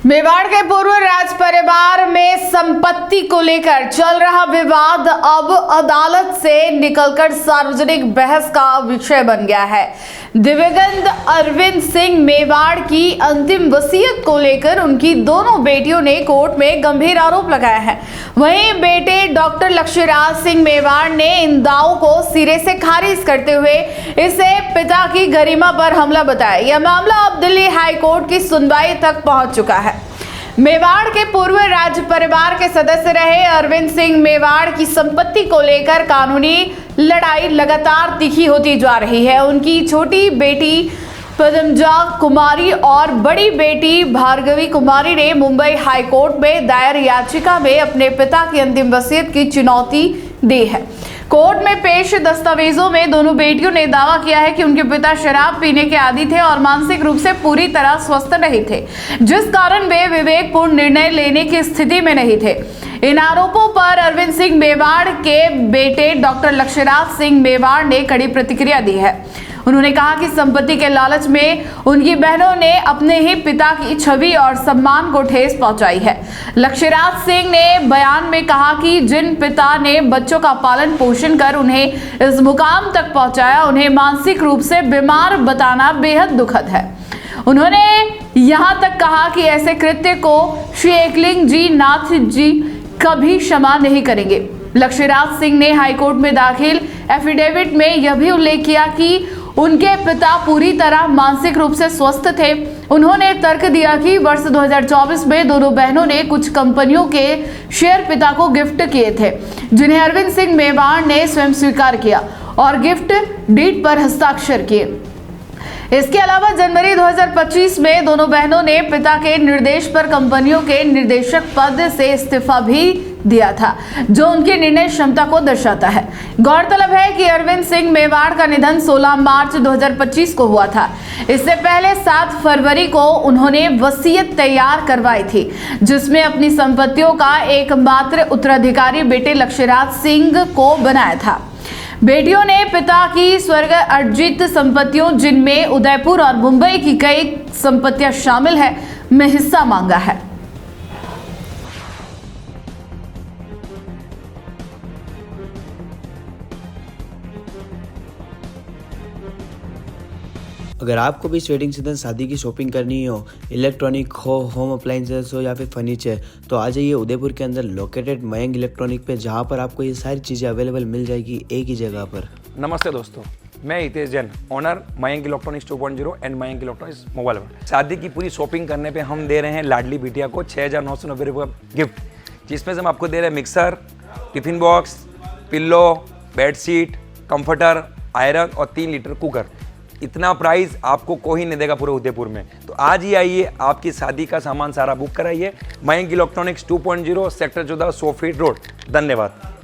मेवाड़ के पूर्व राज परिवार में संपत्ति को लेकर चल रहा विवाद अब अदालत से निकलकर सार्वजनिक बहस का विषय बन गया है। दिवंगत अरविंद सिंह मेवाड़ की अंतिम वसीयत को लेकर उनकी दोनों बेटियों ने कोर्ट में गंभीर आरोप लगाया है। वहीं बेटे डॉक्टर लक्ष्यराज सिंह मेवाड़ ने इन दावों को सिरे से खारिज करते हुए इसे पिता की गरिमा पर हमला बताया। यह मामला अब दिल्ली हाई कोर्ट की सुनवाई तक पहुंच चुका है। मेवाड़ के पूर्व राज्य परिवार के सदस्य रहे अरविंद सिंह मेवाड़ की संपत्ति को लेकर कानूनी लड़ाई लगातार तीखी होती जा रही है। उनकी छोटी बेटी पद्मजा कुमारी और बड़ी बेटी भार्गवी कुमारी ने मुंबई हाई कोर्ट में दायर याचिका में अपने पिता की अंतिम वसीयत की चुनौती दी है। कोर्ट में पेश दस्तावेजों में दोनों बेटियों ने दावा किया है कि उनके पिता शराब पीने के आदी थे और मानसिक रूप से पूरी तरह स्वस्थ नहीं थे, जिस कारण वे विवेकपूर्ण निर्णय लेने की स्थिति में नहीं थे। इन आरोपों पर अरविंद सिंह मेवाड़ के बेटे डॉक्टर लक्ष्यराज सिंह मेवाड़ ने कड़ी प्रतिक्रिया दी है। उन्होंने कहा कि संपत्ति के लालच में उनकी बहनों ने अपने ही पिता की छवि और सम्मान को ठेस पहुंचाई है। लक्ष्यराज सिंह ने बयान में कहा कि जिन पिता ने बच्चों का पालन पोषण कर उन्हें इस मुकाम तक पहुंचाया, उन्हें मानसिक रूप से बीमार बताना बेहद दुखद है। उन्होंने यहां तक कहा कि ऐसे कृत्य को श्री एकलिंग जी नाथ जी कभी क्षमा नहीं करेंगे। लक्ष्यराज सिंह ने हाईकोर्ट में दाखिल एफिडेविट में यह भी उल्लेख किया कि उनके पिता पूरी तरह मानसिक रूप से स्वस्थ थे। उन्होंने तर्क दिया कि वर्ष 2024 में दोनों बहनों ने कुछ कंपनियों के शेयर पिता को गिफ्ट किए थे, जिन्हें अरविंद सिंह मेवाड़ ने स्वयं स्वीकार किया और गिफ्ट डीड पर हस्ताक्षर किए। इसके अलावा जनवरी 2025 में दोनों बहनों ने पिता के निर्देश पर कंपनियों के निदेशक पद से इस्तीफा भी दिया था, जो उनकी निर्णय क्षमता को दर्शाता है। गौरतलब है कि अरविंद सिंह मेवाड़ का निधन 16 मार्च 2025 को हुआ था। इससे पहले 7 फरवरी को उन्होंने वसीयत तैयार करवाई थी, जिसमें अपनी संपत्तियों का एकमात्र उत्तराधिकारी बेटे लक्ष्यराज सिंह को बनाया था। बेटियों ने पिता की स्वर्ग अर्जित संपत्तियों, जिनमें उदयपुर और मुंबई की कई संपत्तियां शामिल है, में हिस्सा मांगा है। अगर आपको भी इस वेडिंग सीजन शादी की शॉपिंग करनी हो, इलेक्ट्रॉनिक हो, होम अप्लाइंसेस हो या फिर फर्नीचर, तो आ जाइए उदयपुर के अंदर लोकेटेड मयंक इलेक्ट्रॉनिक पे, जहां पर आपको ये सारी चीज़ें अवेलेबल मिल जाएगी एक ही जगह पर। नमस्ते दोस्तों, मैं Hitesh Jain, owner Mayank electronics 2.0 and Mayank electronics mobile world. शादी की पूरी शॉपिंग करने पे हम दे रहे हैं लाडली बिटिया को 6,990 रुपये का गिफ्ट, जिसमें से हम आपको दे रहे हैं mixer, tiffin box, pillow, bedsheet, comforter, iron और 3 लीटर कुकर। इतना प्राइस आपको कोई नहीं देगा पूरे उदयपुर में। तो आज ही आइए, आपकी शादी का सामान सारा बुक कराइए। Mayank electronics 2.0 sector 14 100 feet road. धन्यवाद।